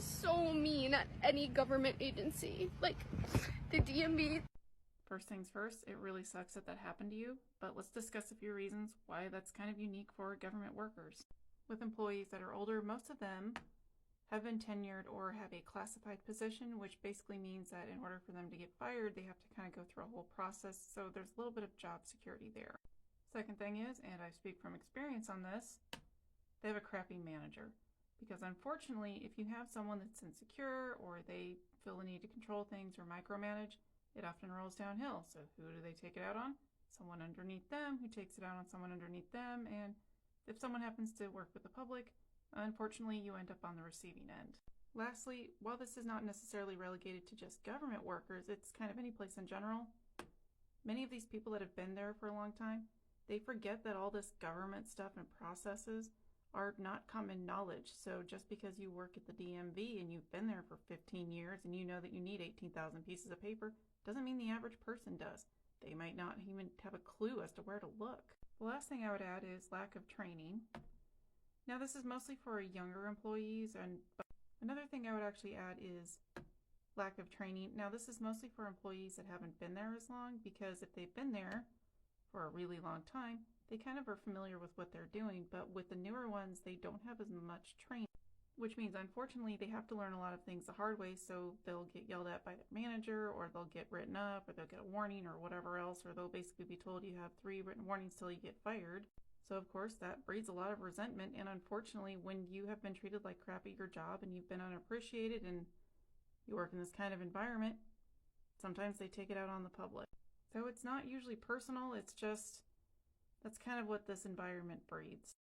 so mean at any government agency. Like, the DMV. First things first, it really sucks that that happened to you, but let's discuss a few reasons why that's kind of unique for government workers. With employees that are older, most of them have been tenured or have a classified position, which basically means that in order for them to get fired, they have to kind of go through a whole process, so there's a little bit of job security there. Second thing is, and I speak from experience on this, they have a crappy manager. Because unfortunately, if you have someone that's insecure or they feel the need to control things or micromanage, it often rolls downhill. So who do they take it out on? Someone underneath them who takes it out on someone underneath them. And if someone happens to work with the public, unfortunately, you end up on the receiving end. Lastly, while this is not necessarily relegated to just government workers, it's kind of any place in general, many of these people that have been there for a long time, they forget that all this government stuff and processes are not common knowledge. So just because you work at the DMV and you've been there for 15 years and you know that you need 18,000 pieces of paper, doesn't mean the average person does. They might not even have a clue as to where to look. The last thing I would add is lack of training. Now this is mostly for younger employees, and another thing I would actually add is lack of training. Now this is mostly for employees that haven't been there as long, because if they've been there for a really long time, they kind of are familiar with what they're doing, but with the newer ones, they don't have as much training, which means unfortunately they have to learn a lot of things the hard way, so they'll get yelled at by their manager, or they'll get written up, or they'll get a warning or whatever else, or they'll basically be told you have 3 written warnings till you get fired. So of course that breeds a lot of resentment, and unfortunately when you have been treated like crap at your job and you've been unappreciated and you work in this kind of environment, sometimes they take it out on the public. So it's not usually personal, it's just that's kind of what this environment breeds.